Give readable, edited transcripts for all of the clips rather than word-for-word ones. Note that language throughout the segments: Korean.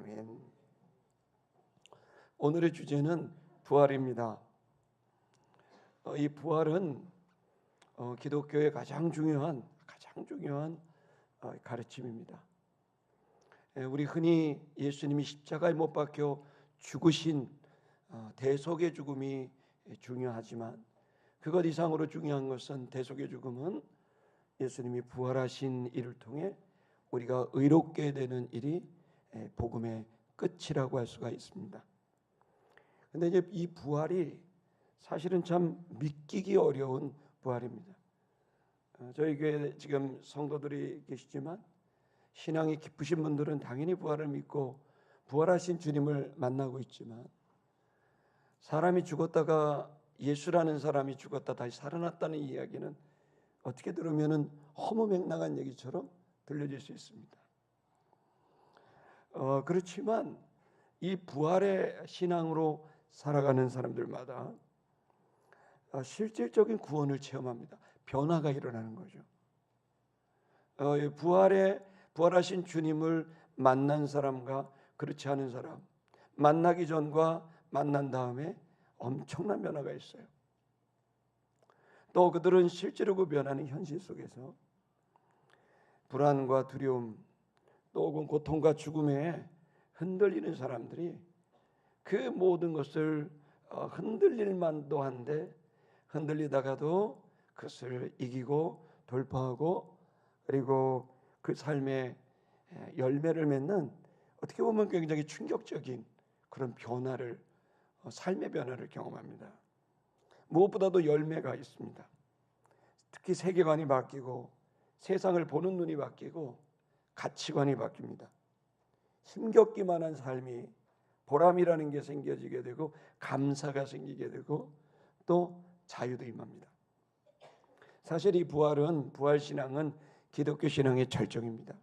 아멘. 오늘의 주제는 부활입니다. 이 부활은 기독교의 가장 중요한 가르침입니다. 우리 흔히 예수님이 십자가에 못 박혀 죽으신 대속의 죽음이 중요하지만 그것 이상으로 중요한 것은 대속의 죽음은 예수님이 부활하신 일을 통해 우리가 의롭게 되는 일이 복음의 끝이라고 할 수가 있습니다. 그런데 이제 이 부활이 사실은 참 믿기기 어려운 부활입니다. 저희 교회에 지금 성도들이 계시지만 신앙이 깊으신 분들은 당연히 부활을 믿고 부활하신 주님을 만나고 있지만 사람이 죽었다가 예수라는 사람이 죽었다 다시 살아났다는 이야기는 어떻게 들으면은 허무맹랑한 얘기처럼 들려질 수 있습니다. 그렇지만 이 부활의 신앙으로 살아가는 사람들마다 실질적인 구원을 체험합니다. 변화가 일어나는 거죠. 부활하신 주님을 만난 사람과 그렇지 않은 사람, 만나기 전과 만난 다음에 엄청난 변화가 있어요. 또 그들은 실제로 그 변하는 현실 속에서 불안과 두려움, 또 혹은 고통과 죽음에 흔들리는 사람들이 그 모든 것을 흔들릴 만도 한데 흔들리다가도 그것을 이기고 돌파하고 그리고 그 삶의 열매를 맺는 어떻게 보면 굉장히 충격적인 그런 변화를 삶의 변화를 경험합니다. 무엇보다도 열매가 있습니다. 특히 세계관이 바뀌고 세상을 보는 눈이 바뀌고 가치관이 바뀝니다. 힘겹기만 한 삶이 보람이라는 게 생겨지게 되고 감사가 생기게 되고 또 자유도 임합니다. 사실 이 부활신앙은 기독교 신앙의 절정입니다.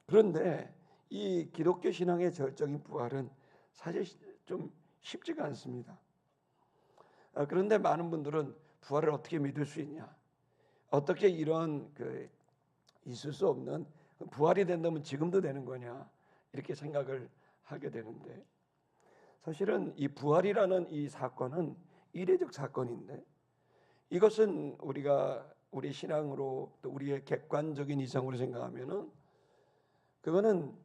그런데 이 기독교 신앙의 절정인 부활은 사실 좀 쉽지가 않습니다. 그런데 많은 분들은 부활을 어떻게 믿을 수 있냐? 어떻게 이런 있을 수 없는 부활이 된다면 지금도 되는 거냐? 이렇게 생각을 하게 되는데 사실은 이 부활이라는 이 사건은 이례적 사건인데 이것은 우리 신앙으로 또 우리의 객관적인 이성으로 생각하면은 그거는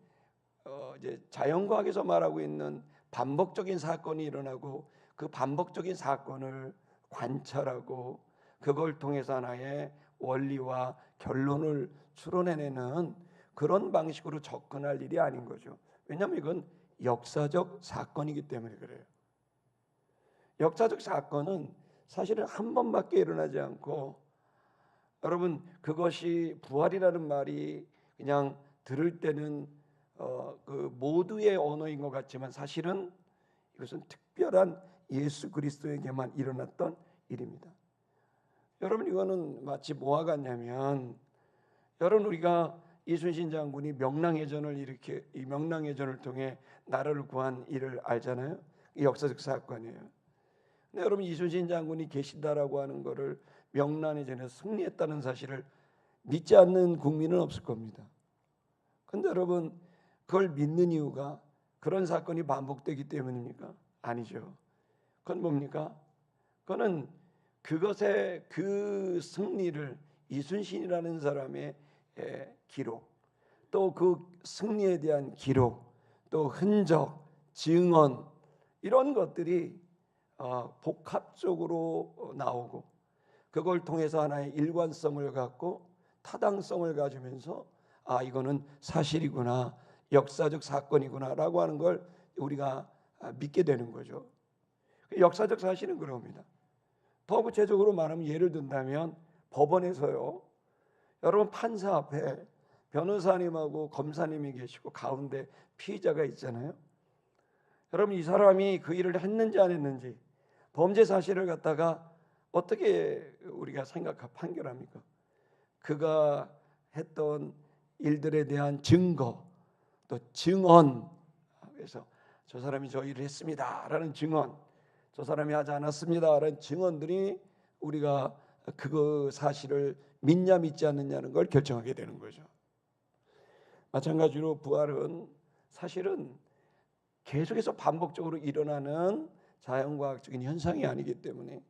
이제 자연과학에서 말하고 있는 반복적인 사건이 일어나고 그 반복적인 사건을 관찰하고 그걸 통해서 하나의 원리와 결론을 추론해내는 그런 방식으로 접근할 일이 아닌 거죠. 왜냐하면 이건 역사적 사건이기 때문에 그래요. 역사적 사건은 사실은 한 번밖에 일어나지 않고 여러분 그것이 부활이라는 말이 그냥 들을 때는 그 모두의 언어인 것 같지만 사실은 이것은 특별한 예수 그리스도에게만 일어났던 일입니다. 여러분 이거는 마치 뭐와 같냐면 여러분 우리가 이순신 장군이 이 명랑해전을 통해 나라를 구한 일을 알잖아요. 역사적 사건이에요. 근데 여러분 이순신 장군이 계시다라고 하는 것을 명랑해전에서 승리했다는 사실을 믿지 않는 국민은 없을 겁니다. 근데 여러분 그걸 믿는 이유가 그런 사건이 반복되기 때문입니까? 아니죠. 그건 뭡니까? 그거는 그 승리를 이순신이라는 사람의 기록, 또 그 승리에 대한 기록, 또 흔적, 증언 이런 것들이 복합적으로 나오고 그걸 통해서 하나의 일관성을 갖고 타당성을 가지면서 이거는 사실이구나, 역사적 사건이구나라고 하는 걸 우리가 믿게 되는 거죠. 역사적 사실은 그럽니다. 더 구체적으로 말하면 예를 든다면 법원에서요. 여러분 판사 앞에 변호사님하고 검사님이 계시고 가운데 피의자가 있잖아요. 여러분 이 사람이 그 일을 했는지 안 했는지 범죄 사실을 갖다가 어떻게 우리가 판결합니까? 그가 했던 일들에 대한 증거 또 증언, 그래서 저 사람이 저 일을 했습니다라는 증언, 저 사람이 하지 않았습니다라는 증언들이 우리가 그 사실을 믿냐 믿지 않느냐는 걸 결정하게 되는 거죠. 마찬가지로 부활은 사실은 계속해서 반복적으로 일어나는 자연과학적인 현상이 아니기 때문에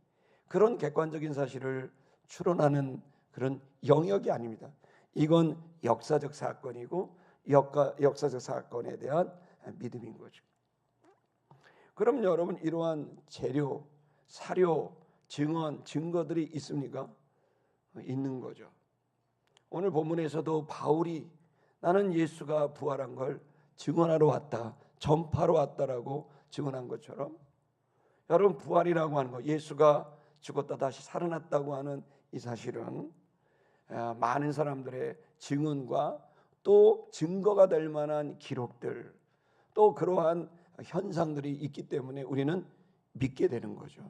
그런 객관적인 사실을 추론하는 그런 영역이 아닙니다. 이건 역사적 사건이고 역사적 사건에 대한 믿음인 거죠. 그럼 여러분, 이러한 재료, 사료, 증언, 증거들이 있습니까? 있는 거죠. 오늘 본문에서도 바울이 나는 예수가 부활한 걸 증언하러 왔다, 전파로 왔다라고 증언한 것처럼, 여러분, 부활이라고 하는 거, 예수가 죽었다 다시 살아났다고 하는 이 사실은 많은 사람들의 증언과 또 증거가 될 만한 기록들, 또 그러한 현상들이 있기 때문에 우리는 믿게 되는 거죠.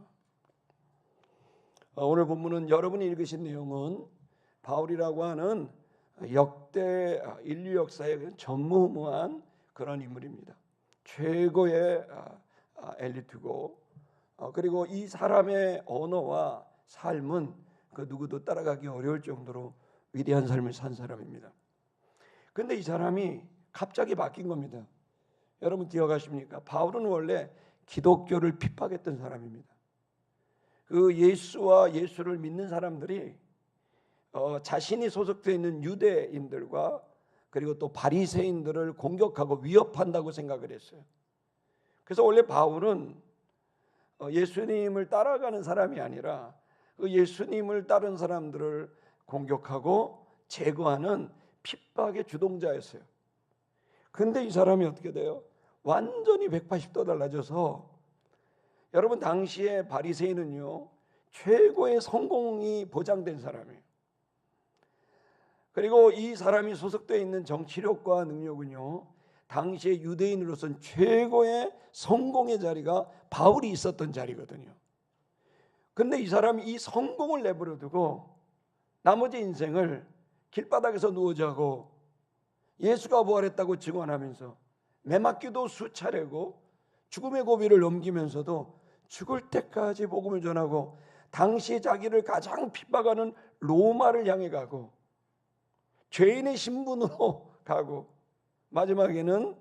오늘 본문은 여러분이 읽으신 내용은 바울이라고 하는 역대 인류 역사의 전무후무한 그런 인물입니다. 최고의 엘리트고, 그리고 이 사람의 언어와 삶은 그 누구도 따라가기 어려울 정도로 위대한 삶을 산 사람입니다. 그런데 이 사람이 갑자기 바뀐 겁니다. 여러분 기억하십니까? 바울은 원래 기독교를 핍박했던 사람입니다. 그 예수와 예수를 믿는 사람들이 자신이 소속되어 있는 유대인들과 그리고 또 바리새인들을 공격하고 위협한다고 생각을 했어요. 그래서 원래 바울은 예수님을 따라가는 사람이 아니라 그 예수님을 따른 사람들을 공격하고 제거하는 핍박의 주동자였어요. 근데 이 사람이 어떻게 돼요? 완전히 180도 달라져서, 여러분 당시에 바리새인은요 최고의 성공이 보장된 사람이에요. 그리고 이 사람이 소속되어 있는 정치력과 능력은요 당시에 유대인으로서는 최고의 성공의 자리가 바울이 있었던 자리거든요. 근데 이 사람이 이 성공을 내버려 두고 나머지 인생을 길바닥에서 누워 자고 예수가 부활했다고 증언하면서 매맞기도 수차례고 죽음의 고비를 넘기면서도 죽을 때까지 복음을 전하고 당시 자기를 가장 핍박하는 로마를 향해 가고 죄인의 신분으로 가고 마지막에는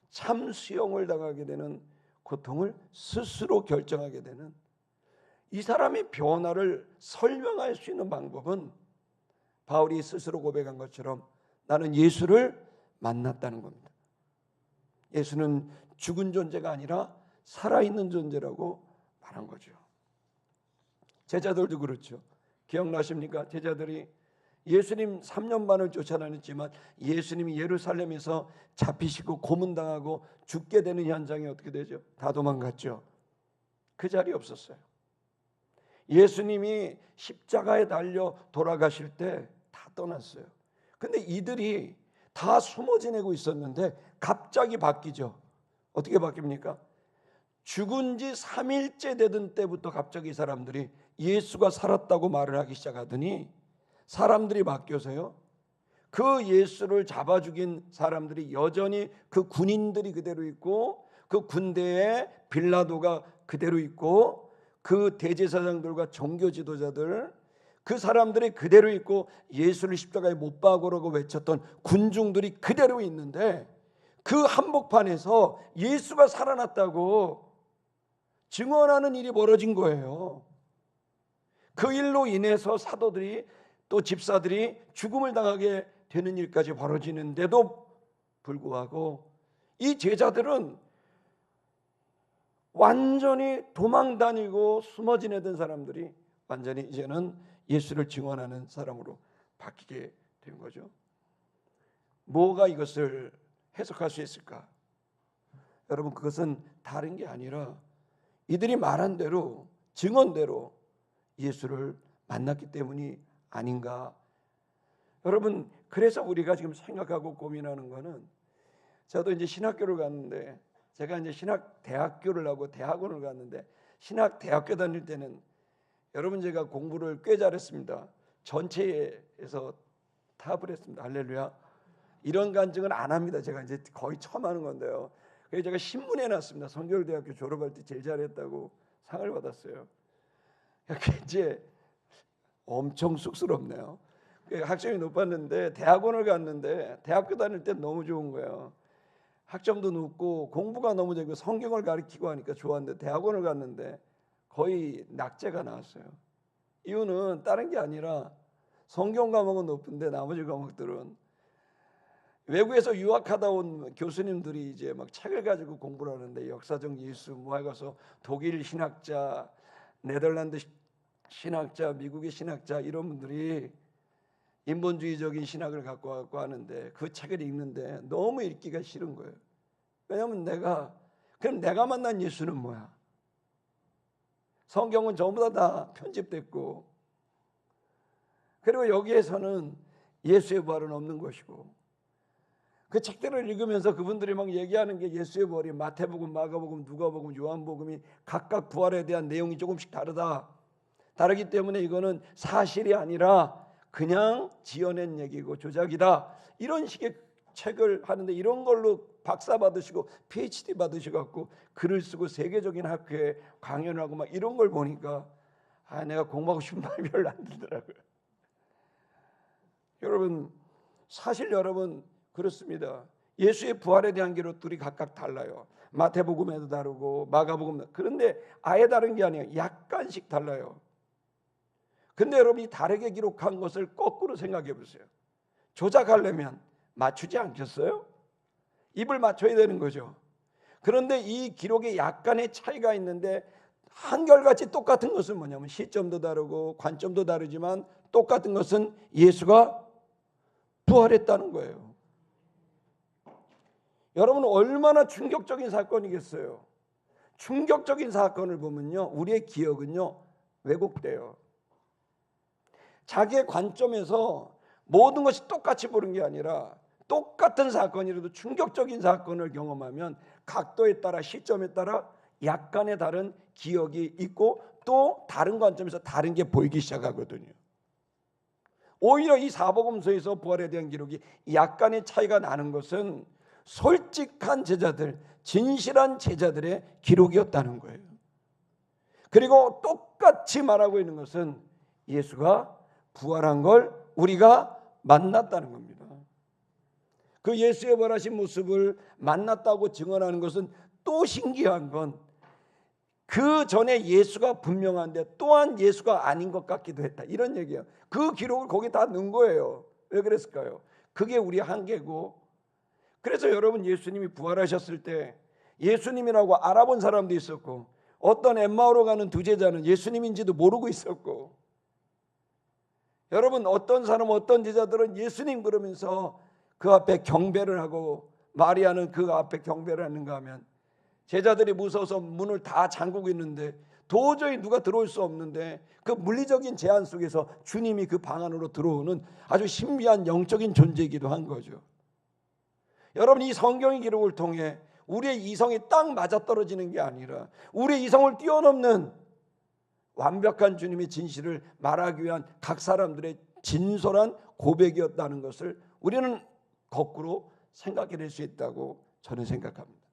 참수형을 당하게 되는 고통을 스스로 결정하게 되는, 이 사람의 변화를 설명할 수 있는 방법은 바울이 스스로 고백한 것처럼 나는 예수를 만났다는 겁니다. 예수는 죽은 존재가 아니라 살아있는 존재라고 말한 거죠. 제자들도 그렇죠. 기억나십니까? 제자들이 예수님 3년 반을 쫓아다녔지만 예수님이 예루살렘에서 잡히시고 고문당하고 죽게 되는 현장이 어떻게 되죠? 다 도망갔죠. 그 자리에 없었어요. 예수님이 십자가에 달려 돌아가실 때 다 떠났어요. 근데 이들이 다 숨어 지내고 있었는데 갑자기 바뀌죠. 어떻게 바뀝니까? 죽은 지 3일째 되던 때부터 갑자기 이 사람들이 예수가 살았다고 말을 하기 시작하더니 사람들이 바뀌어서요, 그 예수를 잡아 죽인 사람들이 여전히, 그 군인들이 그대로 있고 그 군대에 빌라도가 그대로 있고 그 대제사장들과 종교 지도자들, 그 사람들이 그대로 있고 예수를 십자가에 못 박으라고 외쳤던 군중들이 그대로 있는데, 그 한복판에서 예수가 살아났다고 증언하는 일이 벌어진 거예요. 그 일로 인해서 사도들이 또 집사들이 죽음을 당하게 되는 일까지 벌어지는데도 불구하고 이 제자들은 완전히 도망 다니고 숨어 지내던 사람들이 완전히 이제는 예수를 증언하는 사람으로 바뀌게 된 거죠. 뭐가 이것을 해석할 수 있을까? 여러분, 그것은 다른 게 아니라 이들이 말한 대로, 증언대로 예수를 만났기 때문이 아닌가. 여러분, 그래서 우리가 지금 생각하고 고민하는 거는, 저도 이제 신학교를 갔는데, 제가 이제 신학대학교를 하고 대학원을 갔는데, 신학대학교 다닐 때는 여러분 제가 공부를 꽤 잘했습니다. 전체에서 탑을 했습니다. 할렐루야. 이런 간증은 안 합니다. 제가 이제 거의 처음 하는 건데요. 그래서 제가 신문에 놨습니다. 성결대학교 졸업할 때 제일 잘했다고 상을 받았어요. 이제 엄청 쑥스럽네요. 학점이 높았는데 대학원을 갔는데 대학교 다닐 때 너무 좋은 거예요. 학점도 높고 공부가 너무 되고 성경을 가르치고 하니까 좋았는데 대학원을 갔는데 거의 낙제가 나왔어요. 이유는 다른 게 아니라 성경 과목은 높은데 나머지 과목들은 외국에서 유학하다 온 교수님들이 이제 막 책을 가지고 공부를 하는데 역사적 예수 뭐 해가서 독일 신학자, 네덜란드 신학자, 미국의 신학자 이런 분들이 인본주의적인 신학을 갖고 하는데 그 책을 읽는데 너무 읽기가 싫은 거예요. 왜냐하면 그럼 내가 만난 예수는 뭐야? 성경은 전부 다 편집됐고 그리고 여기에서는 예수의 부활은 없는 것이고 그 책들을 읽으면서 그분들이 막 얘기하는 게 예수의 부활이 마태복음, 마가복음, 누가복음, 요한복음이 각각 부활에 대한 내용이 조금씩 다르기 때문에 이거는 사실이 아니라 그냥 지어낸 얘기고 조작이다 이런 식의 책을 하는데 이런 걸로 박사 받으시고 PhD 받으셔갖고 글을 쓰고 세계적인 학회에 강연을 하고 막 이런 걸 보니까 내가 공부하고 싶은 마음이 별로 안 들더라고요. 여러분 사실 여러분 그렇습니다. 예수의 부활에 대한 기록들이 각각 달라요. 마태복음에도 다르고 마가복음 그런데 아예 다른 게 아니에요. 약간씩 달라요. 근데 여러분이 다르게 기록한 것을 거꾸로 생각해 보세요. 조작하려면 맞추지 않겠어요? 입을 맞춰야 되는 거죠. 그런데 이 기록에 약간의 차이가 있는데 한결같이 똑같은 것은 뭐냐면 시점도 다르고 관점도 다르지만 똑같은 것은 예수가 부활했다는 거예요. 여러분 얼마나 충격적인 사건이겠어요. 충격적인 사건을 보면요 우리의 기억은요 왜곡돼요. 자기의 관점에서 모든 것이 똑같이 보는 게 아니라 똑같은 사건이라도 충격적인 사건을 경험하면 각도에 따라 시점에 따라 약간의 다른 기억이 있고 또 다른 관점에서 다른 게 보이기 시작하거든요. 오히려 이 사복음서에서 부활에 대한 기록이 약간의 차이가 나는 것은 솔직한 제자들, 진실한 제자들의 기록이었다는 거예요. 그리고 똑같이 말하고 있는 것은 예수가 부활한 걸 우리가 만났다는 겁니다. 그 예수의 부활하신 모습을 만났다고 증언하는 것은 또 신기한 건 그 전에 예수가 분명한데 또한 예수가 아닌 것 같기도 했다 이런 얘기예요. 그 기록을 거기 다 넣은 거예요. 왜 그랬을까요? 그게 우리 한계고 그래서 여러분 예수님이 부활하셨을 때 예수님이라고 알아본 사람도 있었고 어떤 엠마오로 가는 두 제자는 예수님인지도 모르고 있었고 여러분 어떤 사람 어떤 제자들은 예수님 그러면서 그 앞에 경배를 하고 마리아는 그 앞에 경배를 하는가 하면 제자들이 무서워서 문을 다 잠그고 있는데 도저히 누가 들어올 수 없는데 그 물리적인 제한 속에서 주님이 그 방 안으로 들어오는 아주 신비한 영적인 존재이기도 한 거죠. 여러분 이 성경의 기록을 통해 우리의 이성이 딱 맞아떨어지는 게 아니라 우리의 이성을 뛰어넘는 완벽한 주님의 진실을 말하기 위한 각 사람들의 진솔한 고백이었다는 것을 우리는 거꾸로 생각해낼 수 있다고 저는 생각합니다.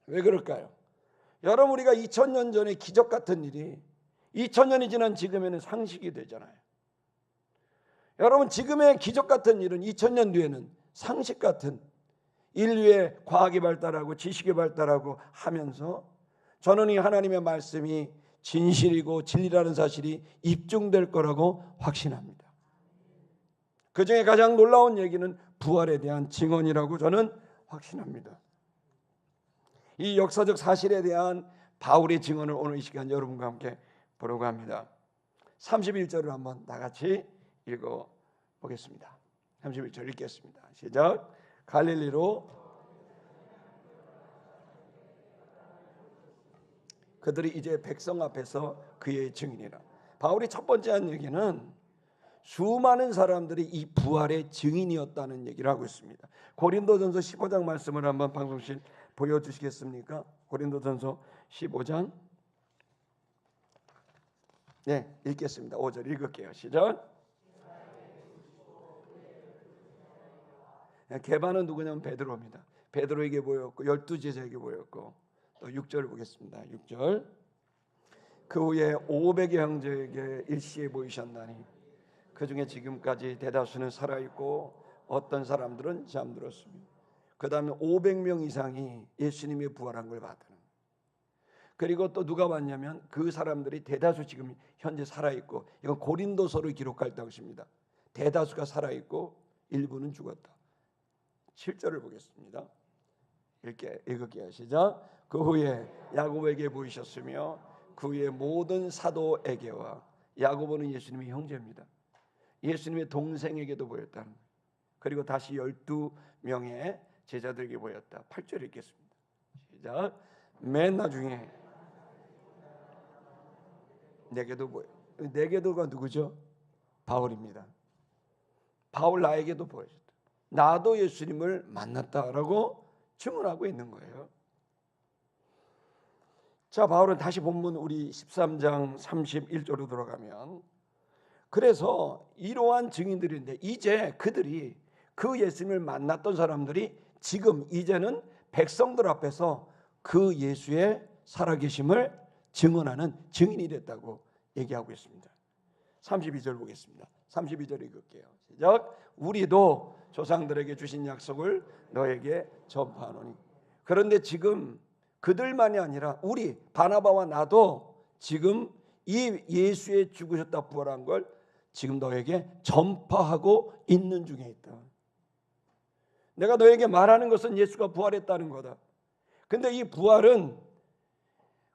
왜 그럴까요? 여러분 우리가 2000년 전에 기적 같은 일이 2000년이 지난 지금에는 상식이 되잖아요. 여러분 지금의 기적 같은 일은 2000년 뒤에는 상식 같은 인류의 과학이 발달하고 지식이 발달하고 하면서 저는 이 하나님의 말씀이 진실이고 진리라는 사실이 입증될 거라고 확신합니다. 그 중에 가장 놀라운 얘기는 부활에 대한 증언이라고 저는 확신합니다. 이 역사적 사실에 대한 바울의 증언을 오늘 이 시간 여러분과 함께 보려고 합니다. 31절을 한번 다 같이 읽어보겠습니다. 31절 읽겠습니다. 시작. 갈릴리로 그들이 이제 백성 앞에서 그의 증인이라. 바울이 첫 번째 한 얘기는 수많은 사람들이 이 부활의 증인이었다는 얘기를 하고 있습니다. 고린도전서 15장 말씀을 한번 방송실 보여주시겠습니까? 고린도전서 15장 네 읽겠습니다. 5절 읽을게요. 시작. 게바는 누구냐면 베드로입니다. 베드로에게 보였고 12제자에게 보였고 또 6절 보겠습니다. 6절 그 후에 500의 형제에게 일시에 보이셨나니 그 중에 지금까지 대다수는 살아있고 어떤 사람들은 잠들었습니다. 그 다음에 500명 이상이 예수님의 부활한 걸 봤다는. 그리고 또 누가 봤냐면 그 사람들이 대다수 지금 현재 살아있고, 이건 고린도서를 기록할 것입니다. 대다수가 살아있고 일부는 죽었다. 7절을 보겠습니다. 읽을게요. 시작. 그 후에 야고보에게 보이셨으며 그 후에 모든 사도에게와, 야고보는 예수님의 형제입니다. 예수님의 동생에게도 보였다는 거예요. 그리고 다시 12명의 제자들에게 보였다. 8절 읽겠습니다. 시작. 맨 나중에 내게도 보여. 내게도가 누구죠? 바울입니다. 바울 나에게도 보여줬다. 나도 예수님을 만났다라고 증언하고 있는 거예요. 자, 바울은 다시 본문 우리 13장 31절로 돌아가면, 그래서 이러한 증인들인데 이제 그들이 그 예수님을 만났던 사람들이 지금 이제는 백성들 앞에서 그 예수의 살아계심을 증언하는 증인이 됐다고 얘기하고 있습니다. 32절 보겠습니다. 32절 읽을게요. 시작. 우리도 조상들에게 주신 약속을 너에게 전파하노니. 그런데 지금 그들만이 아니라 우리 바나바와 나도 지금 이 예수의 죽으셨다 부활한 걸 지금 너에게 전파하고 있는 중에 있다. 내가 너에게 말하는 것은 예수가 부활했다는 거다. 근데 이 부활은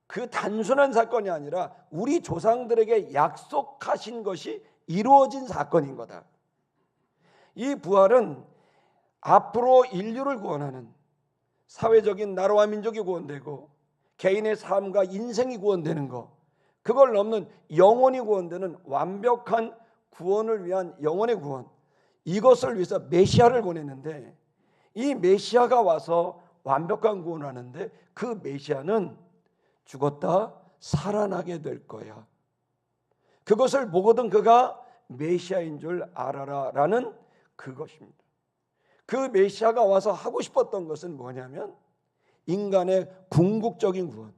그 단순한 사건이 아니라 우리 조상들에게 약속하신 것이 이루어진 사건인 거다. 이 부활은 앞으로 인류를 구원하는, 사회적인 나라와 민족이 구원되고 개인의 삶과 인생이 구원되는 것, 그걸 넘는 영혼이 구원되는 완벽한 구원을 위한 영혼의 구원, 이것을 위해서 메시아를 보냈는데, 이 메시아가 와서 완벽한 구원을 하는데 그 메시아는 죽었다 살아나게 될 거야. 그것을 보거든 그가 메시아인 줄 알아라 라는 그것입니다. 그 메시아가 와서 하고 싶었던 것은 뭐냐면 인간의 궁극적인 구원,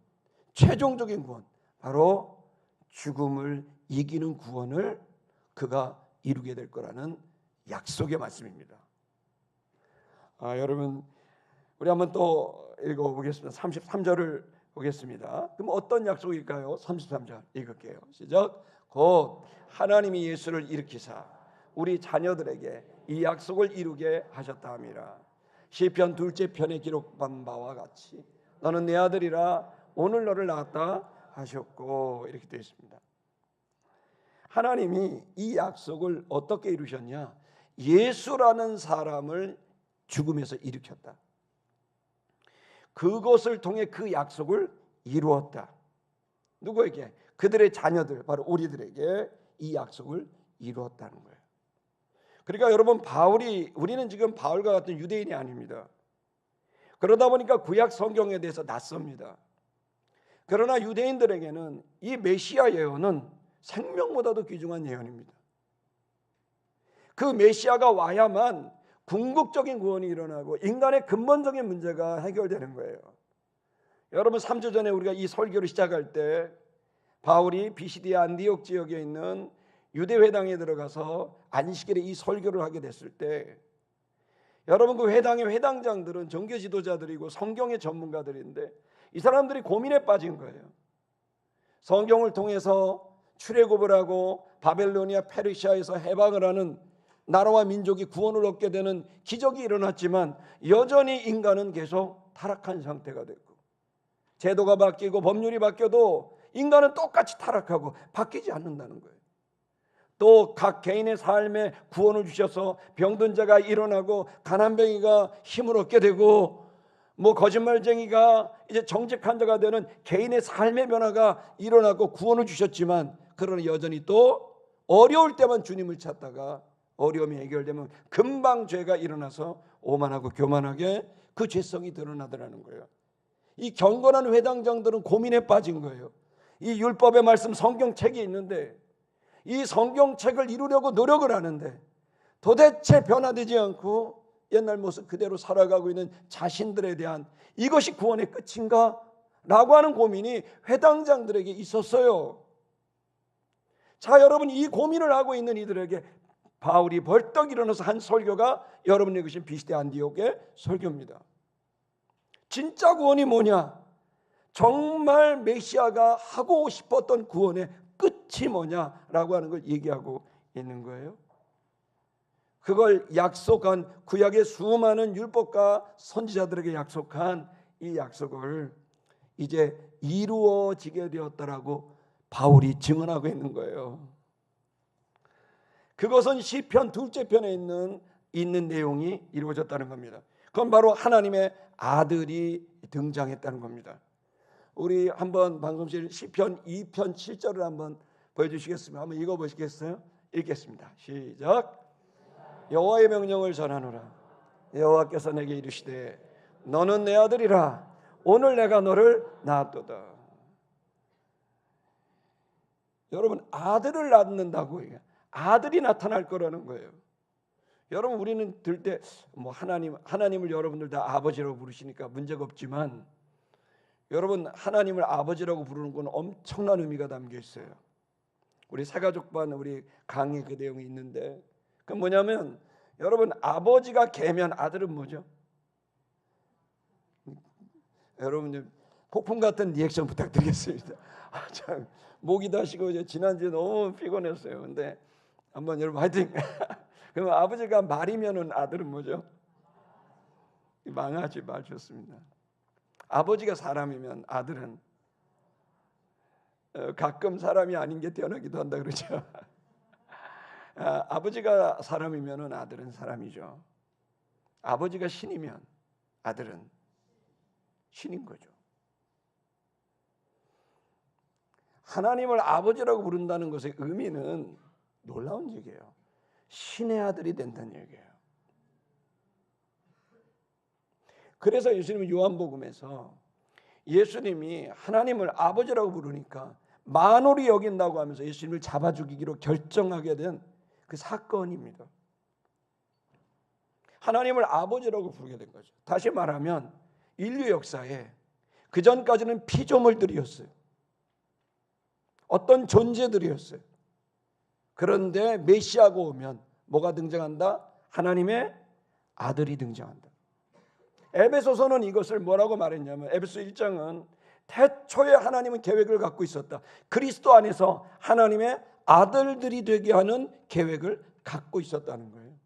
최종적인 구원, 바로 죽음을 이기는 구원을 그가 이루게 될 거라는 약속의 말씀입니다. 여러분, 우리 한번 또 읽어보겠습니다. 33절을 보겠습니다. 그럼 어떤 약속일까요? 33절 읽을게요. 시작. 곧 하나님이 예수를 일으키사 우리 자녀들에게 이 약속을 이루게 하셨다 함이라. 시편 2째 편에 기록한 바와 같이 너는 내 아들이라 오늘 너를 낳았다 하셨고, 이렇게 되어 있습니다. 하나님이 이 약속을 어떻게 이루셨냐? 예수라는 사람을 죽음에서 일으켰다. 그것을 통해 그 약속을 이루었다. 누구에게? 그들의 자녀들, 바로 우리들에게 이 약속을 이루었다는 거예요. 그러니까 여러분, 우리는 지금 바울과 같은 유대인이 아닙니다. 그러다 보니까 구약 성경에 대해서 낯섭니다. 그러나 유대인들에게는 이 메시아 예언은 생명보다도 귀중한 예언입니다. 그 메시아가 와야만 궁극적인 구원이 일어나고 인간의 근본적인 문제가 해결되는 거예요. 여러분, 3주 전에 우리가 이 설교를 시작할 때 바울이 비시디아 안디옥 지역에 있는 유대회당에 들어가서 안식일에 이 설교를 하게 됐을 때, 여러분, 그 회당의 회당장들은 종교 지도자들이고 성경의 전문가들인데 이 사람들이 고민에 빠진 거예요. 성경을 통해서 출애굽을 하고 바벨로니아 페르시아에서 해방을 하는 나라와 민족이 구원을 얻게 되는 기적이 일어났지만 여전히 인간은 계속 타락한 상태가 됐고, 제도가 바뀌고 법률이 바뀌어도 인간은 똑같이 타락하고 바뀌지 않는다는 거예요. 또 각 개인의 삶에 구원을 주셔서 병든 자가 일어나고 가난뱅이가 힘을 얻게 되고 거짓말쟁이가 이제 정직한 자가 되는 개인의 삶의 변화가 일어나고 구원을 주셨지만, 그러나 여전히 또 어려울 때만 주님을 찾다가 어려움이 해결되면 금방 죄가 일어나서 오만하고 교만하게 그 죄성이 드러나더라는 거예요. 이 경건한 회당장들은 고민에 빠진 거예요. 이 율법의 말씀 성경책이 있는데 이 성경책을 이루려고 노력을 하는데 도대체 변화되지 않고 옛날 모습 그대로 살아가고 있는 자신들에 대한 이것이 구원의 끝인가? 라고 하는 고민이 회당장들에게 있었어요. 자, 여러분, 이 고민을 하고 있는 이들에게 바울이 벌떡 일어나서 한 설교가 여러분이 계신 비시대 안디옥의 설교입니다. 진짜 구원이 뭐냐? 정말 메시아가 하고 싶었던 구원의 끝이 뭐냐라고 하는 걸 얘기하고 있는 거예요. 그걸 약속한 구약의 수많은 율법과 선지자들에게 약속한 이 약속을 이제 이루어지게 되었다라고 바울이 증언하고 있는 거예요. 그것은 시편 둘째 편에 있는 내용이 이루어졌다는 겁니다. 그건 바로 하나님의 아들이 등장했다는 겁니다. 우리 한번 방송실 시편 2편 7절을 한번 보여주시겠습니다. 한번 읽어보시겠어요? 읽겠습니다. 시작. 여호와의 명령을 전하노라. 여호와께서 내게 이르시되 너는 내 아들이라. 오늘 내가 너를 낳았도다. 여러분, 아들을 낳는다고 해요. 아들이 나타날 거라는 거예요. 여러분, 우리는 들 때 뭐 하나님을 여러분들 다 아버지라고 부르시니까 문제가 없지만, 여러분, 하나님을 아버지라고 부르는 건 엄청난 의미가 담겨 있어요. 우리 새가족반 우리 강의 그 내용이 있는데, 그 뭐냐면, 여러분, 아버지가 개면 아들은 뭐죠? 여러분, 폭풍 같은 리액션 부탁드리겠습니다. 참 목이 다시고 이제 지난주에 너무 피곤했어요. 근데 한번 여러분 화이팅. 그럼 아버지가 말이면은 아들은 뭐죠? 망하지 말. 좋습니다. 아버지가 사람이면 아들은 가끔 사람이 아닌 게 태어나기도 한다 그러죠. 아버지가 사람이면은 아들은 사람이죠. 아버지가 신이면 아들은 신인 거죠. 하나님을 아버지라고 부른다는 것의 의미는 놀라운 얘기예요. 신의 아들이 된다는 얘기예요. 그래서 예수님은 요한복음에서 예수님이 하나님을 아버지라고 부르니까 만홀히 여긴다고 하면서 예수님을 잡아 죽이기로 결정하게 된 그 사건입니다. 하나님을 아버지라고 부르게 된 거죠. 다시 말하면 인류 역사에 그 전까지는 피조물들이었어요. 어떤 존재들이었어요. 그런데 메시아가 오면 뭐가 등장한다? 하나님의 아들이 등장한다. 에베소서는 이것을 뭐라고 말했냐면, 에베소 1장은 태초에 하나님은 계획을 갖고 있었다. 그리스도 안에서 하나님의 아들들이 되게 하는 계획을 갖고 있었다는 거예요.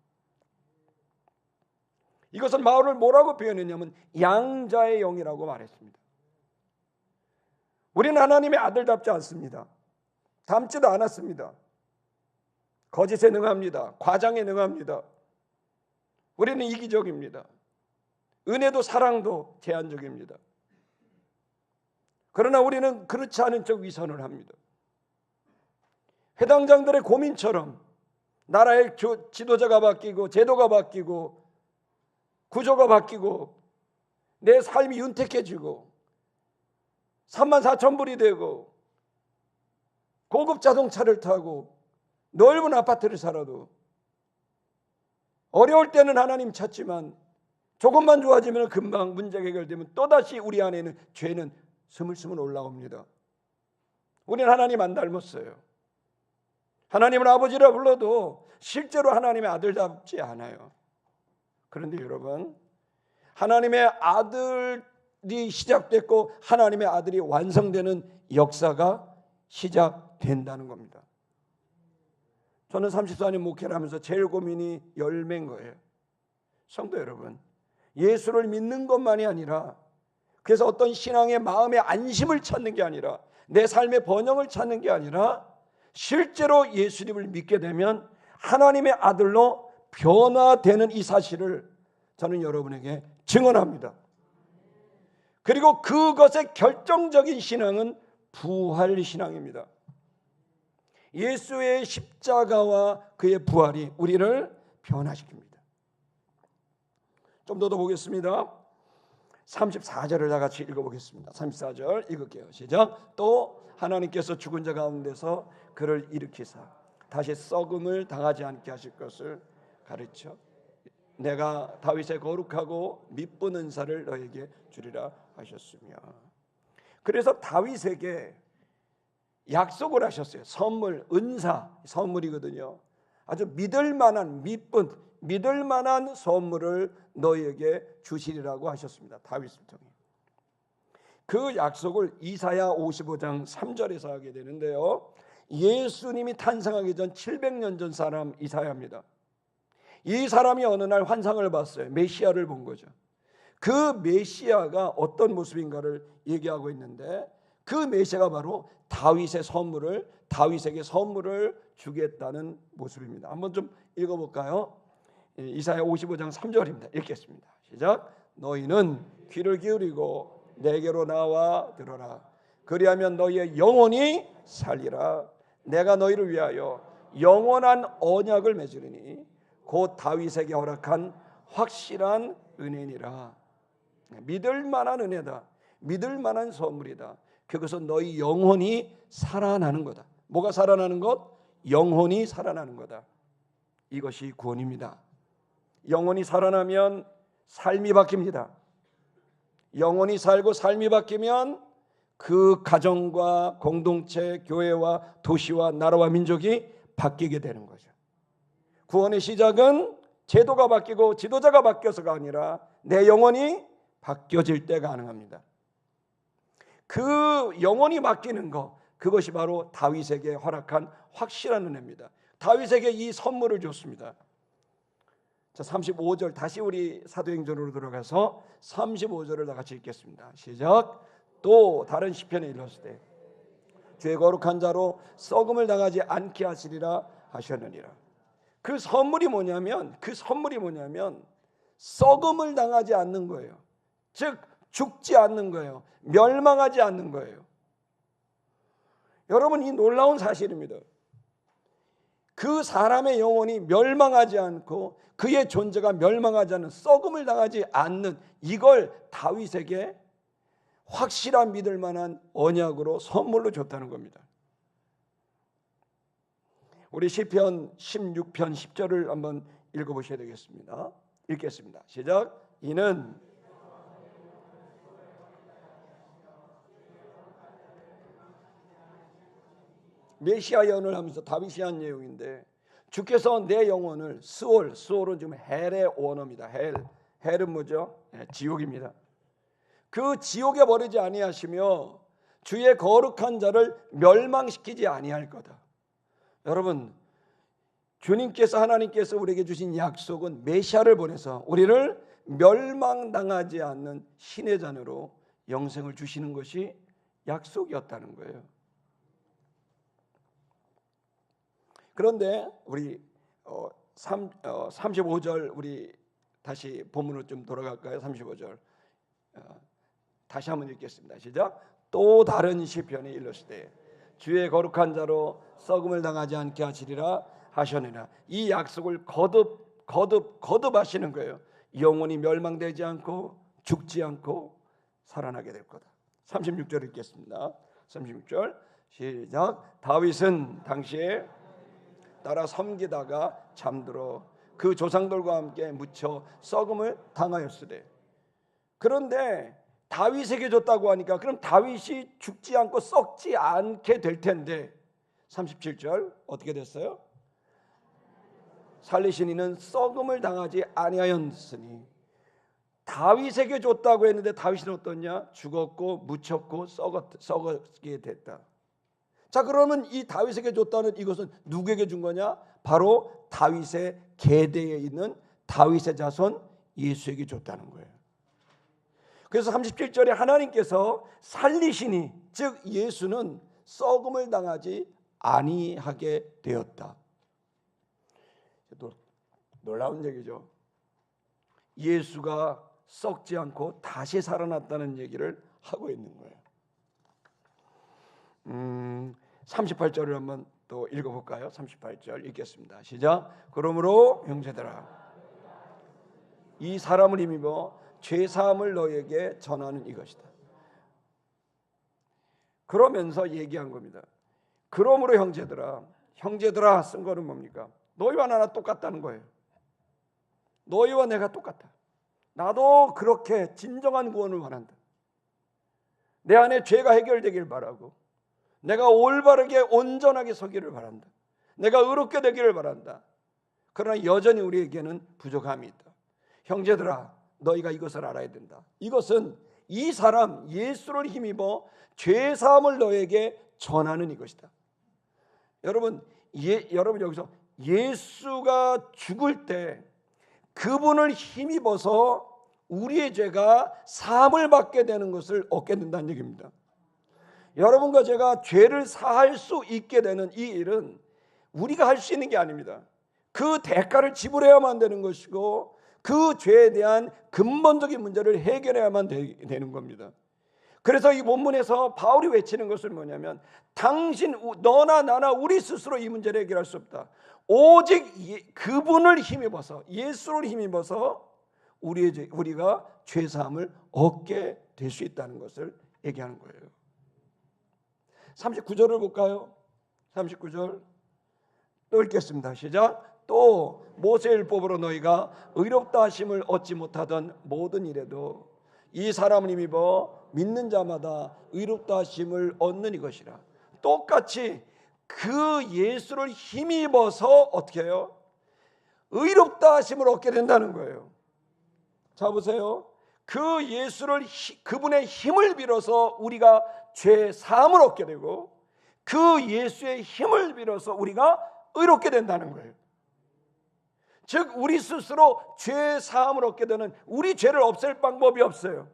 이것은 바울을 뭐라고 표현했냐면 양자의 영이라고 말했습니다. 우리는 하나님의 아들답지 않습니다. 닮지도 않았습니다. 거짓에 능합니다. 과장에 능합니다. 우리는 이기적입니다. 은혜도 사랑도 제한적입니다. 그러나 우리는 그렇지 않은 척 위선을 합니다. 해당장들의 고민처럼 나라의 지도자가 바뀌고 제도가 바뀌고 구조가 바뀌고 내 삶이 윤택해지고 34,000불이 되고 고급 자동차를 타고 넓은 아파트를 살아도 어려울 때는 하나님 찾지만 조금만 좋아지면 금방 문제가 해결되면 또다시 우리 안에는 죄는 스물스물 올라옵니다. 우리는 하나님 안 닮았어요. 하나님을 아버지라 불러도 실제로 하나님의 아들답지 않아요. 그런데 여러분, 하나님의 아들이 시작됐고 하나님의 아들이 완성되는 역사가 시작된다는 겁니다. 저는 34년 목회를 하면서 제일 고민이 열매인 거예요. 성도 여러분, 예수를 믿는 것만이 아니라, 그래서 어떤 신앙의 마음의 안심을 찾는 게 아니라, 내 삶의 번영을 찾는 게 아니라, 실제로 예수님을 믿게 되면 하나님의 아들로 변화되는 이 사실을 저는 여러분에게 증언합니다. 그리고 그것의 결정적인 신앙은 부활 신앙입니다. 예수의 십자가와 그의 부활이 우리를 변화시킵니다. 좀 더 보겠습니다. 34절을 다 같이 읽어보겠습니다. 34절 읽을게요. 시작. 또 하나님께서 죽은 자 가운데서 그를 일으키사 다시 썩음을 당하지 않게 하실 것을 가르쳐 내가 다윗의 거룩하고 미쁜 은사를 너에게 주리라 하셨으며. 그래서 다윗에게 약속을 하셨어요. 선물, 은사, 선물이거든요. 아주 믿을만한 믿을만한 선물을 너희에게 주시리라고 하셨습니다. 다윗을 통해. 그 약속을 이사야 55장 3절에서 하게 되는데요. 예수님이 탄생하기 전 700년 전 사람 이사야입니다. 이 사람이 어느 날 환상을 봤어요. 메시아를 본 거죠. 그 메시아가 어떤 모습인가를 얘기하고 있는데, 그 메시아가 바로 다윗에게 선물을 주겠다는 모습입니다. 한번 좀 읽어볼까요? 이사야 55장 3절입니다. 읽겠습니다. 시작. 너희는 귀를 기울이고 내게로 나와 들어라. 그리하면 너희의 영혼이 살리라. 내가 너희를 위하여 영원한 언약을 맺으리니 곧 다윗에게 허락한 확실한 은혜니라. 믿을 만한 은혜다. 믿을 만한 선물이다. 그것은 너희 영혼이 살아나는 거다. 뭐가 살아나는 것? 영혼이 살아나는 거다. 이것이 구원입니다. 영혼이 살아나면 삶이 바뀝니다. 영혼이 살고 삶이 바뀌면 그 가정과 공동체, 교회와 도시와 나라와 민족이 바뀌게 되는 거죠. 구원의 시작은 제도가 바뀌고 지도자가 바뀌어서가 아니라 내 영혼이 바뀌어질 때 가능합니다. 그 영혼이 바뀌는 것, 그것이 바로 다윗에게 허락한 확실한 은혜입니다. 다윗에게 이 선물을 줬습니다. 자, 35절 다시 우리 사도행전으로 들어가서 35절을 다 같이 읽겠습니다. 시작. 또 다른 시편에 일렀으되 주의 거룩한 자로 썩음을 당하지 않게 하시리라 하셨느니라. 그 선물이 뭐냐면 썩음을 당하지 않는 거예요. 즉 죽지 않는 거예요. 멸망하지 않는 거예요. 여러분, 이 놀라운 사실입니다. 그 사람의 영혼이 멸망하지 않고 그의 존재가 멸망하지 않는, 썩음을 당하지 않는, 이걸 다윗에게 확실한 믿을 만한 언약으로 선물로 줬다는 겁니다. 우리 시편 16편 10절을 한번 읽어보셔야 되겠습니다. 읽겠습니다. 시작. 이는 메시아 예언을 하면서 다윗이 한 내용인데, 주께서 내 영혼을 스올은 지금 헬의 원어입니다. 헬은 뭐죠? 지옥입니다. 그 지옥에 버리지 아니하시며 주의 거룩한 자를 멸망시키지 아니할 거다. 여러분, 하나님께서 우리에게 주신 약속은 메시아를 보내서 우리를 멸망당하지 않는 신의 자녀로 영생을 주시는 것이 약속이었다는 거예요. 그런데 우리 35절, 우리 다시 본문으로 좀 돌아갈까요? 35절 다시 한번 읽겠습니다. 시작. 또 다른 시편이 일렀으되 주의 거룩한 자로 썩음을 당하지 않게 하시리라 하셨느니라. 이 약속을 거듭 하시는 거예요. 영혼이 멸망되지 않고 죽지 않고 살아나게 될 거다. 36절 읽겠습니다. 36절 시작. 다윗은 당시에 따라 섬기다가 잠들어 그 조상들과 함께 묻혀 썩음을 당하였으되. 그런데 다윗에게 줬다고 하니까 그럼 다윗이 죽지 않고 썩지 않게 될 텐데, 37절 어떻게 됐어요? 살리시니는 썩음을 당하지 아니하였으니. 다윗에게 줬다고 했는데 다윗은 어떻냐? 죽었고 묻혔고 썩게 됐다. 자, 그러면 이 다윗에게 줬다는 이것은 누구에게 준 거냐? 바로 다윗의 계대에 있는 다윗의 자손 예수에게 줬다는 거예요. 그래서 37절에 하나님께서 살리시니, 즉 예수는 썩음을 당하지 아니하게 되었다. 놀라운 얘기죠. 예수가 썩지 않고 다시 살아났다는 얘기를 하고 있는 거예요. 38절을 한번 또 읽어볼까요? 38절 읽겠습니다. 시작. 그러므로 형제들아, 이 사람을 힘입어 죄사함을 너에게 전하는 이것이다. 그러면서 얘기한 겁니다. 그러므로 형제들아 쓴 거는 뭡니까? 너희와 나나 똑같다는 거예요. 너희와 내가 똑같다. 나도 그렇게 진정한 구원을 원한다. 내 안에 죄가 해결되길 바라고, 내가 올바르게 온전하게 서기를 바란다. 내가 의롭게 되기를 바란다. 그러나 여전히 우리에게는 부족함이 있다. 형제들아, 너희가 이것을 알아야 된다. 이것은 이 사람 예수를 힘입어 죄사함을 너에게 전하는 이것이다. 여러분 여기서 예수가 죽을 때 그분을 힘입어서 우리의 죄가 사함을 받게 되는 것을 얻게 된다는 얘기입니다. 여러분과 제가 죄를 사할 수 있게 되는 이 일은 우리가 할 수 있는 게 아닙니다. 그 대가를 지불해야만 되는 것이고 그 죄에 대한 근본적인 문제를 해결해야만 되는 겁니다. 그래서 이 본문에서 바울이 외치는 것은 뭐냐면 당신, 너나 나나 우리 스스로 이 문제를 해결할 수 없다. 오직 그분을 힘입어서, 예수를 힘입어서 우리가 죄사함을 얻게 될 수 있다는 것을 얘기하는 거예요. 39절을 볼까요? 39절 또 읽겠습니다. 시작. 또 모세율법으로 너희가 의롭다 하심을 얻지 못하던 모든 일에도 이 사람을 힘입어 믿는 자마다 의롭다 하심을 얻는 이것이라. 똑같이 그 예수를 힘입어서 어떻게 해요? 의롭다 하심을 얻게 된다는 거예요. 자 보세요. 그 예수를, 그분의 힘을 빌어서 우리가 죄 사함을 얻게 되고 그 예수의 힘을 빌어서 우리가 의롭게 된다는 거예요. 즉 우리 스스로 죄 사함을 얻게 되는, 우리 죄를 없앨 방법이 없어요.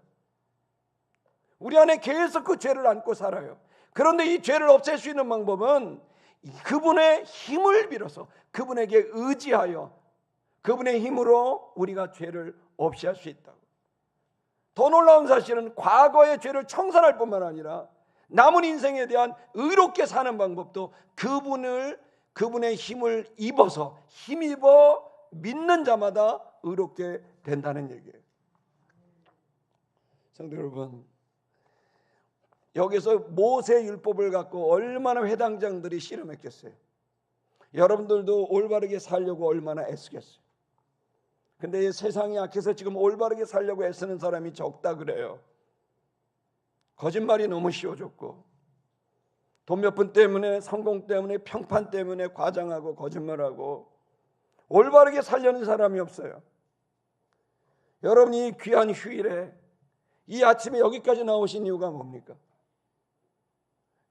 우리 안에 계속 그 죄를 안고 살아요. 그런데 이 죄를 없앨 수 있는 방법은 그분의 힘을 빌어서, 그분에게 의지하여 그분의 힘으로 우리가 죄를 없이 할 수 있다고. 더 놀라운 사실은 과거의 죄를 청산할 뿐만 아니라 남은 인생에 대한 의롭게 사는 방법도 그분의 힘을 입어서, 힘입어 믿는 자마다 의롭게 된다는 얘기예요. 성도 여러분, 여기서 모세율법을 갖고 얼마나 회당장들이 실험했겠어요. 여러분들도 올바르게 살려고 얼마나 애쓰겠어요. 근데 세상이 약해서 지금 올바르게 살려고 애쓰는 사람이 적다 그래요. 거짓말이 너무 쉬워졌고 돈 몇 푼 때문에, 성공 때문에, 평판 때문에 과장하고 거짓말하고 올바르게 살려는 사람이 없어요. 여러분이 귀한 휴일에 이 아침에 여기까지 나오신 이유가 뭡니까?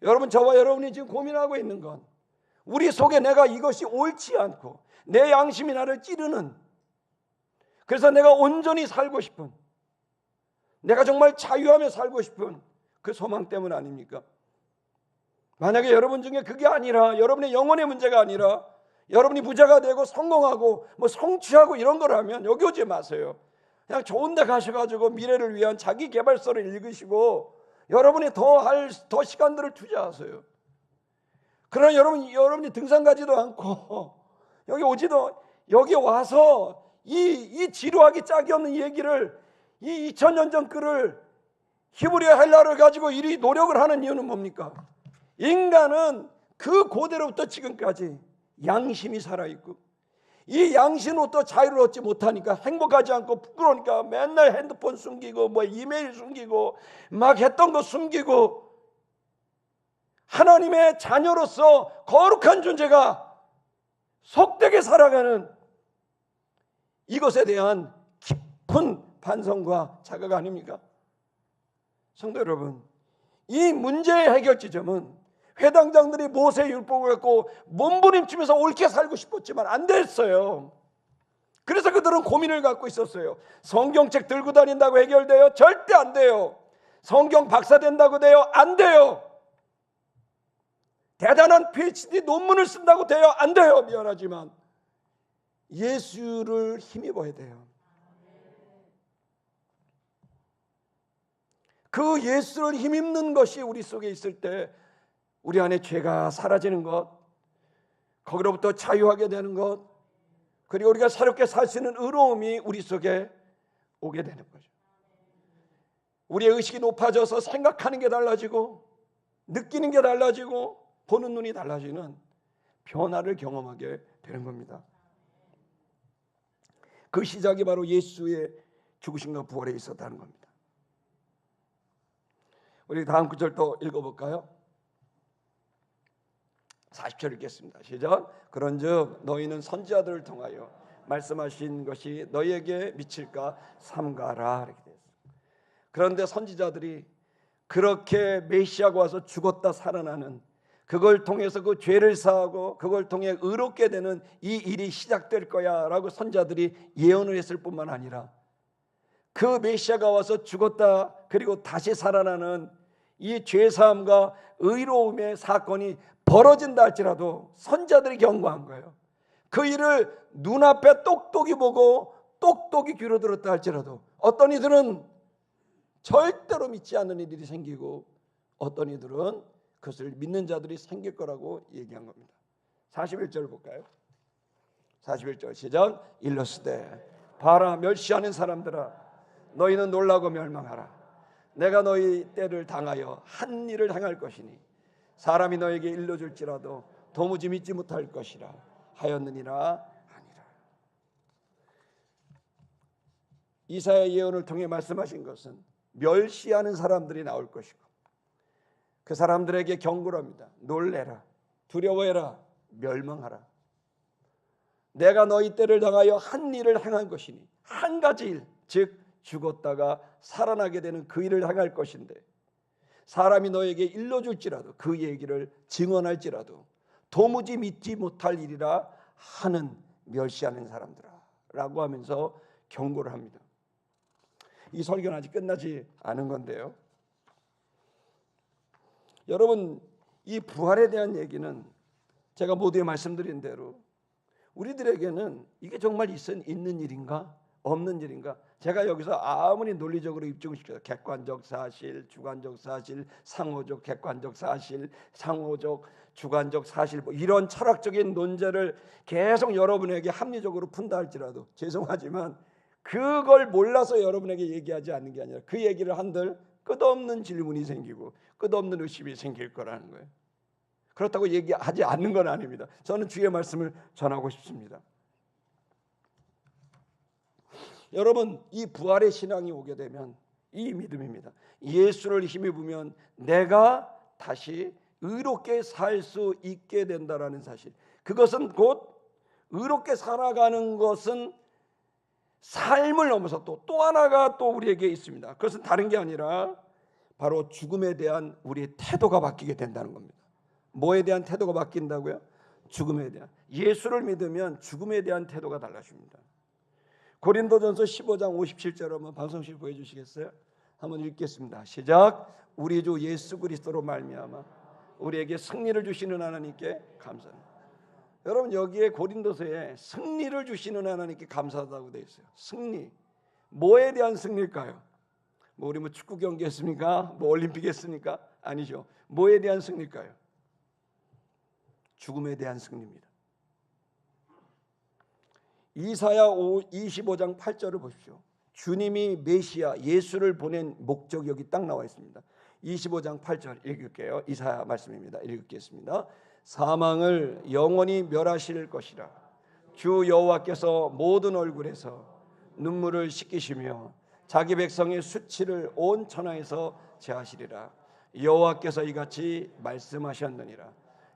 여러분, 저와 여러분이 지금 고민하고 있는 건 우리 속에 내가 이것이 옳지 않고 내 양심이 나를 찌르는, 그래서 내가 온전히 살고 싶은, 내가 정말 자유하며 살고 싶은 그 소망 때문 아닙니까? 만약에 여러분 중에 그게 아니라, 여러분의 영혼의 문제가 아니라 여러분이 부자가 되고 성공하고 뭐 성취하고 이런 걸 하면 여기 오지 마세요. 그냥 좋은 데 가셔가지고 미래를 위한 자기 개발서를 읽으시고 여러분이 더 시간들을 투자하세요. 그러나 여러분이 등산 가지도 않고 여기 와서 이 지루하기 짝이 없는 얘기를, 이 2000년 전 글을 히브리어 헬라어를 가지고 이리 노력을 하는 이유는 뭡니까? 인간은 그 고대로부터 지금까지 양심이 살아있고 이 양심으로부터 자유를 얻지 못하니까, 행복하지 않고 부끄러우니까 맨날 핸드폰 숨기고 뭐 이메일 숨기고 막 했던 거 숨기고 하나님의 자녀로서 거룩한 존재가 속되게 살아가는 이것에 대한 깊은 반성과 자각 아닙니까? 성도 여러분, 이 문제의 해결 지점은 회당장들이 모세의 율법을 갖고 몸부림치면서 옳게 살고 싶었지만 안 됐어요. 그래서 그들은 고민을 갖고 있었어요. 성경책 들고 다닌다고 해결돼요? 절대 안 돼요. 성경 박사 된다고 돼요? 안 돼요. 대단한 PhD 논문을 쓴다고 돼요? 안 돼요. 미안하지만 예수를 힘입어야 돼요. 그 예수를 힘입는 것이 우리 속에 있을 때 우리 안에 죄가 사라지는 것, 거기로부터 자유하게 되는 것, 그리고 우리가 새롭게 살 수 있는 의로움이 우리 속에 오게 되는 거죠. 우리의 의식이 높아져서 생각하는 게 달라지고 느끼는 게 달라지고 보는 눈이 달라지는 변화를 경험하게 되는 겁니다. 그 시작이 바로 예수의 죽으심과 부활에 있었다는 겁니다. 우리 다음 구절 또 읽어볼까요? 40절 읽겠습니다. 시작. 그런즉 너희는 선지자들을 통하여 말씀하신 것이 너희에게 미칠까 삼가라. 이렇게 되어 있습니다. 그런데 선지자들이 그렇게 메시아가 와서 죽었다 살아나는, 그걸 통해서 그 죄를 사하고 그걸 통해 의롭게 되는 이 일이 시작될 거야 라고 선지자들이 예언을 했을 뿐만 아니라, 그 메시아가 와서 죽었다 그리고 다시 살아나는 이 죄사함과 의로움의 사건이 벌어진다 할지라도 선지자들이 경고한 거예요. 그 일을 눈앞에 똑똑히 보고 똑똑히 귀로 들었다 할지라도 어떤 이들은 절대로 믿지 않는 일이 생기고 어떤 이들은 그것을 믿는 자들이 생길 거라고 얘기한 겁니다. 41절 볼까요? 41절 시작. 일러스되 봐라, 멸시하는 사람들아, 너희는 놀라고 멸망하라. 내가 너희 때를 당하여 한 일을 행할 것이니 사람이 너에게 일러줄지라도 도무지 믿지 못할 것이라 하였느니라 아니라. 이사야 예언을 통해 말씀하신 것은 멸시하는 사람들이 나올 것이고 그 사람들에게 경고를 합니다. 놀래라, 두려워해라, 멸망하라. 내가 너희 때를 당하여 한 일을 행할 것이니, 한 가지 일, 즉 죽었다가 살아나게 되는 그 일을 행할 것인데 사람이 너에게 일러줄지라도 그 얘기를 증언할지라도 도무지 믿지 못할 일이라 하는 멸시하는 사람들아 라고 하면서 경고를 합니다. 이 설교는 아직 끝나지 않은 건데요, 여러분, 이 부활에 대한 얘기는 제가 모두에 말씀드린 대로 우리들에게는 이게 정말 있는 일인가 없는 일인가, 제가 여기서 아무리 논리적으로 입증시켜서 객관적 사실, 주관적 사실, 상호적 객관적 사실, 상호적 주관적 사실, 뭐 이런 철학적인 논제를 계속 여러분에게 합리적으로 푼다 할지라도 죄송하지만 그걸 몰라서 여러분에게 얘기하지 않는 게 아니라 그 얘기를 한들 끝없는 질문이 생기고 끝없는 의심이 생길 거라는 거예요. 그렇다고 얘기하지 않는 건 아닙니다. 저는 주의 말씀을 전하고 싶습니다. 여러분, 이 부활의 신앙이 오게 되면 이 믿음입니다. 예수를 힘입으면 내가 다시 의롭게 살 수 있게 된다라는 사실. 그것은 곧 의롭게 살아가는 것은 삶을 넘어서 또 하나가 또 우리에게 있습니다. 그것은 다른 게 아니라 바로 죽음에 대한 우리의 태도가 바뀌게 된다는 겁니다. 뭐에 대한 태도가 바뀐다고요? 죽음에 대한. 예수를 믿으면 죽음에 대한 태도가 달라집니다. 고린도전서 15장 57절 한번 방송실 보여주시겠어요? 한번 읽겠습니다. 시작. 우리 주 예수 그리스도로 말미암아 우리에게 승리를 주시는 하나님께 감사합니다. 여러분, 여기에 고린도서에 승리를 주시는 하나님께 감사하다고 되어 있어요. 승리. 뭐에 대한 승리일까요? 우리 축구 경기 했습니까? 올림픽 했습니까? 아니죠. 뭐에 대한 승리일까요? 죽음에 대한 승리입니다. 이사야 25장 8절을 보십시오. 주님이 메시아 예수를 보낸 목적이 여기 딱 나와 있습니다. 25장 8절 읽을게요. 이사야 말씀입니다. 읽겠습니다. 사망을 영원히 멸하실 것이라. 주 여호와께서 모든 얼굴에서 눈물을 씻기시며 자기 백성의 수치를 온 천하에서 제하시리라. 여호와께서 이같이 말씀하셨느니라.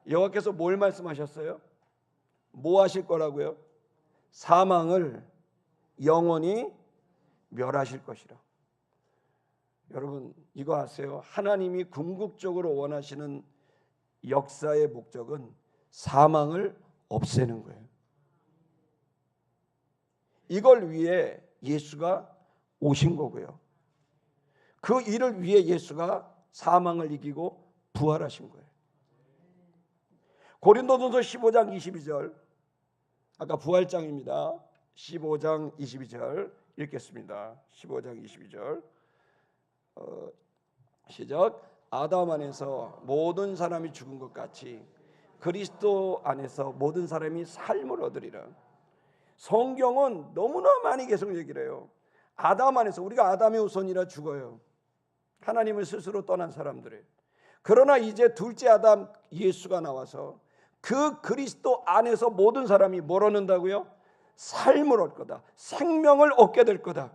여호와께서 뭘 말씀하셨어요? 뭐 하실 거라고요? 사망을 영원히 멸하실 것이라. 여러분, 이거 아세요? 하나님이 궁극적으로 원하시는 역사의 목적은 사망을 없애는 거예요. 이걸 위해 예수가 오신 거고요. 그 일을 위해 예수가 사망을 이기고 부활하신 거예요. 고린도전서 15장 22절, 아까 부활장입니다. 15장 22절 읽겠습니다. 15장 22절 시작. 아담 안에서 모든 사람이 죽은 것 같이 그리스도 안에서 모든 사람이 삶을 얻으리라. 성경은 너무나 많이 계속 얘기를 해요. 아담 안에서, 우리가 아담의 후손이라 죽어요. 하나님을 스스로 떠난 사람들이에요. 그러나 이제 둘째 아담 예수가 나와서 그 그리스도 안에서 모든 사람이 뭘 얻는다고요? 삶을 얻을 거다. 생명을 얻게 될 거다.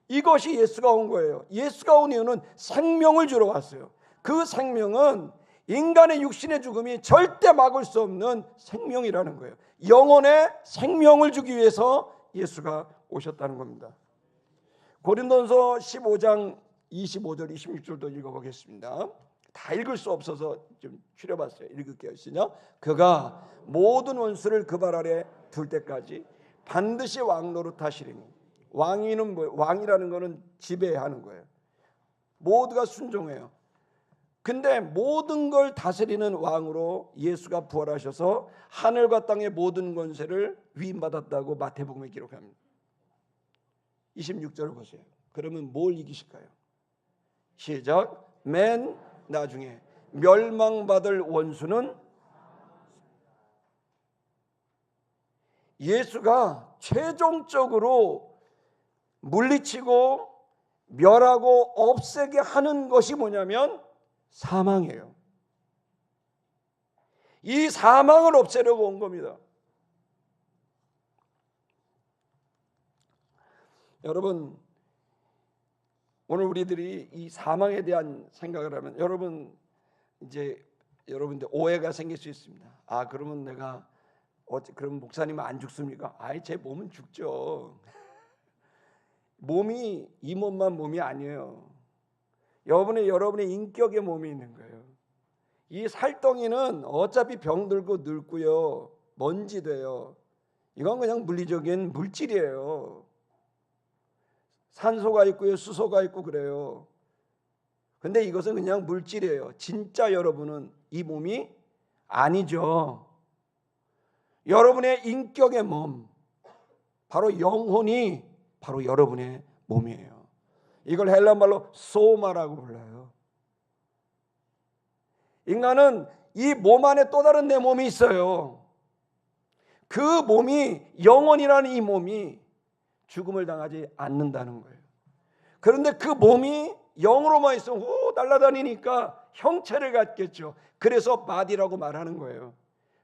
이것이 예수가 온 거예요. 예수가 온 이유는 생명을 주러 왔어요. 그 생명은 인간의 육신의 죽음이 절대 막을 수 없는 생명이라는 거예요. 영혼의 생명을 주기 위해서 예수가 오셨다는 겁니다. 고린도전서 15장 25절 26절도 읽어보겠습니다. 다 읽을 수 없어서 좀 추려봤어요. 읽을게요. 시작. 그가 모든 원수를 그 발 아래 둘 때까지 반드시 왕 노릇하시리니. 왕위는 뭐, 왕이라는 거는 지배하는 거예요. 모두가 순종해요. 근데 모든 걸 다스리는 왕으로 예수가 부활하셔서 하늘과 땅의 모든 권세를 위임받았다고 마태복음에 기록합니다. 26절을 보세요. 그러면 뭘 이기실까요? 시작. 맨 나중에 멸망받을 원수는 예수가 최종적으로 물리치고 멸하고 없애게 하는 것이 뭐냐면 사망이에요. 이 사망을 없애려고 온 겁니다. 여러분, 오늘 우리들이 이 사망에 대한 생각을 하면 여러분들 오해가 생길 수 있습니다. 아, 그러면 내가 그럼 목사님은 안 죽습니까? 아이, 제 몸은 죽죠. 몸이 이 몸만 몸이 아니에요. 여러분의 인격의 몸이 있는 거예요. 이 살덩이는 어차피 병들고 늙고요, 먼지 돼요. 이건 그냥 물리적인 물질이에요. 산소가 있고요, 수소가 있고 그래요. 근데 이것은 그냥 물질이에요. 진짜 여러분은 이 몸이 아니죠. 여러분의 인격의 몸, 바로 영혼이 바로 여러분의 몸이에요. 이걸 헬라 말로 소마라고 불러요. 인간은 이 몸 안에 또 다른 내 몸이 있어요. 그 몸이, 영혼이라는 이 몸이 죽음을 당하지 않는다는 거예요. 그런데 그 몸이 영으로만 있으면 날아다니니까 형체를 갖겠죠. 그래서 바디라고 말하는 거예요.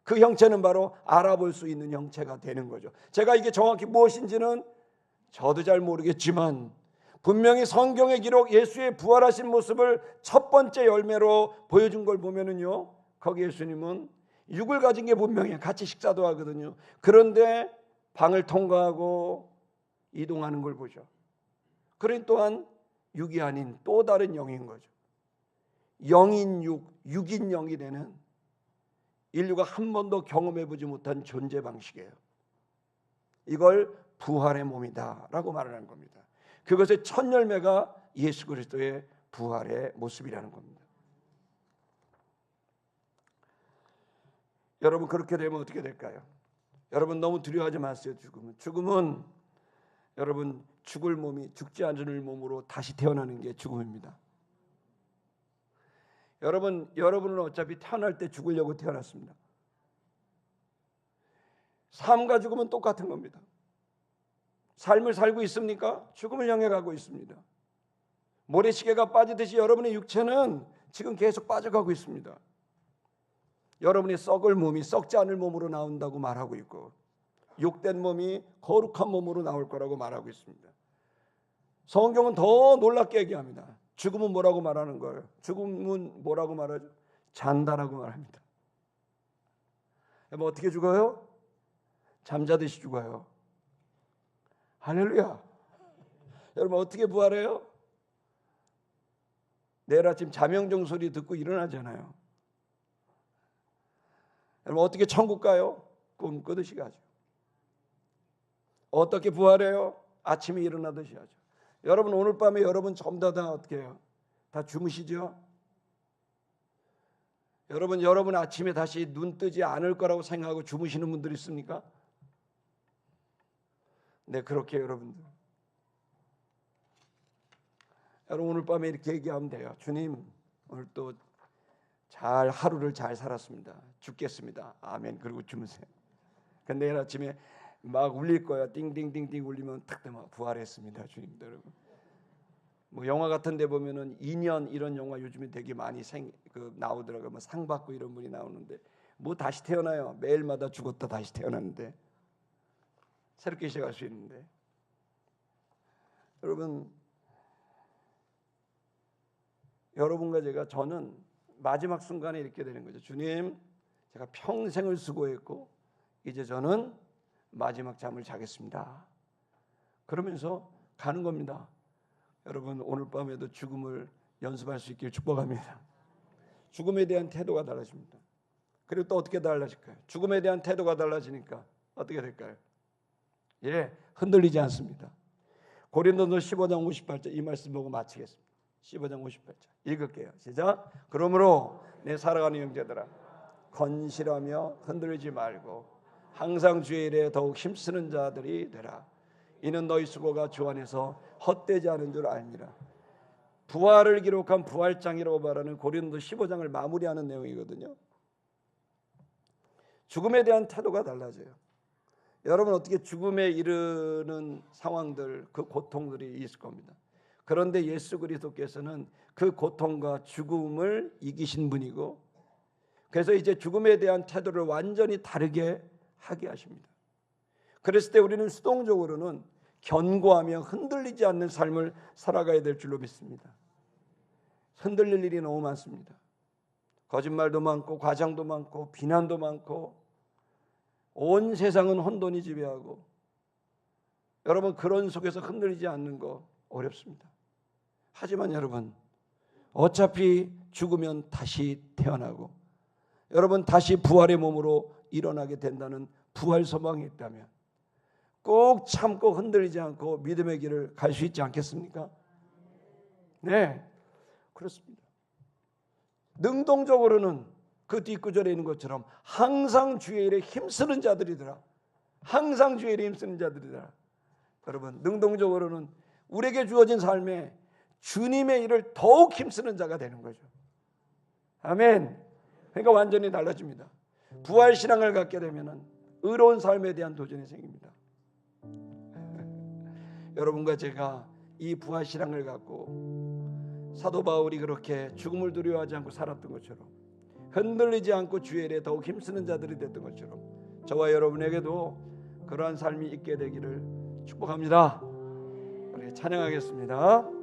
그 형체는 바로 알아볼 수 있는 형체가 되는 거죠. 제가 이게 정확히 무엇인지는 저도 잘 모르겠지만 분명히 성경의 기록, 예수의 부활하신 모습을 첫 번째 열매로 보여준 걸 보면은요, 거기 예수님은 육을 가진 게 분명해요. 같이 식사도 하거든요. 그런데 방을 통과하고 이동하는 걸 보죠. 그러니 또한 육이 아닌 또 다른 영인 거죠. 영인 육, 육인 영이 되는 인류가 한 번도 경험해보지 못한 존재 방식이에요. 이걸 부활의 몸이다라고 말하는 겁니다. 그것의 첫 열매가 예수 그리스도의 부활의 모습이라는 겁니다. 여러분, 그렇게 되면 어떻게 될까요? 여러분, 너무 두려워하지 마세요. 죽음은 여러분, 죽을 몸이 죽지 않을 몸으로 다시 태어나는 게 죽음입니다. 여러분은 어차피 태어날 때 죽으려고 태어났습니다. 삶과 죽음은 똑같은 겁니다. 삶을 살고 있습니까? 죽음을 향해 가고 있습니다. 모래시계가 빠지듯이 여러분의 육체는 지금 계속 빠져가고 있습니다. 여러분의 썩을 몸이 썩지 않을 몸으로 나온다고 말하고 있고, 욕된 몸이 거룩한 몸으로 나올 거라고 말하고 있습니다. 성경은 더 놀랍게 얘기합니다. 죽음은 뭐라고 말하는 거예요? 죽음은 뭐라고 말하죠? 잔다라고 말합니다. 어떻게 죽어요? 잠자듯이 죽어요. 할렐루야. 여러분, 어떻게 부활해요? 내일 아침 자명종 소리 듣고 일어나잖아요. 여러분, 어떻게 천국 가요? 꿈 꾸듯이 가죠. 어떻게 부활해요? 아침에 일어나듯이 하죠. 여러분, 오늘 밤에 여러분 전부 다 어떻게 해요? 다 주무시죠? 여러분 아침에 다시 눈 뜨지 않을 거라고 생각하고 주무시는 분들 있습니까? 네, 그렇게 여러분들. 여러분, 오늘 밤에 이렇게 얘기하면 돼요. 주님, 오늘 또 하루를 잘 살았습니다. 죽겠습니다. 아멘. 그리고 주무세요. 근데 내일 아침에 막 울릴 거야. 띵띵띵띵 울리면 탁 되면 부활했습니다. 주님. 여러분. 뭐 영화 같은 데 보면은 2년 이런 영화 요즘에 되게 많이 나오더라고요. 뭐 상 받고 이런 분이 나오는데 뭐 다시 태어나요. 매일마다 죽었다 다시 태어났는데 새롭게 시작할 수 있는데, 여러분, 여러분과 저는 마지막 순간에 이렇게 되는 거죠. 주님, 제가 평생을 수고했고 이제 저는 마지막 잠을 자겠습니다. 그러면서 가는 겁니다. 여러분, 오늘 밤에도 죽음을 연습할 수 있길 축복합니다. 죽음에 대한 태도가 달라집니다. 그리고 또 어떻게 달라질까요? 죽음에 대한 태도가 달라지니까 어떻게 될까요? 흔들리지 않습니다. 고린도서 15장 58절 이 말씀 보고 마치겠습니다. 15장 58절 읽을게요. 시작. 그러므로 내 사랑하는 형제들아, 건실하며 흔들리지 말고 항상 주의 일에 더욱 힘쓰는 자들이 되라. 이는 너희 수고가 주 안에서 헛되지 않은 줄 알미라. 부활을 기록한 부활장이라고 말하는 고린도 15장을 마무리하는 내용이거든요. 죽음에 대한 태도가 달라져요. 여러분, 어떻게 죽음에 이르는 상황들, 그 고통들이 있을 겁니다. 그런데 예수 그리스도께서는 그 고통과 죽음을 이기신 분이고, 그래서 이제 죽음에 대한 태도를 완전히 다르게 하게 하십니다. 그랬을 때 우리는 수동적으로는 견고하며 흔들리지 않는 삶을 살아가야 될 줄로 믿습니다. 흔들릴 일이 너무 많습니다. 거짓말도 많고 과장도 많고 비난도 많고 온 세상은 혼돈이 지배하고, 여러분, 그런 속에서 흔들리지 않는 거 어렵습니다. 하지만 여러분, 어차피 죽으면 다시 태어나고 여러분 다시 부활의 몸으로 일어나게 된다는 부활 소망이 있다면 꼭 참고 흔들리지 않고 믿음의 길을 갈 수 있지 않겠습니까? 네, 그렇습니다. 능동적으로는 그 뒷구절에 있는 것처럼 항상 주의 일에 힘쓰는 자들이더라. 항상 주의 일에 힘쓰는 자들이더라. 여러분, 능동적으로는 우리에게 주어진 삶에 주님의 일을 더욱 힘쓰는 자가 되는 거죠. 아멘. 그러니까 완전히 달라집니다. 부활 신앙을 갖게 되면은 의로운 삶에 대한 도전이 생깁니다. 여러분과 제가 이 부활 신앙을 갖고 사도 바울이 그렇게 죽음을 두려워하지 않고 살았던 것처럼, 흔들리지 않고 주의 일에 더욱 힘쓰는 자들이 됐던 것처럼, 저와 여러분에게도 그러한 삶이 있게 되기를 축복합니다. 우리 찬양하겠습니다.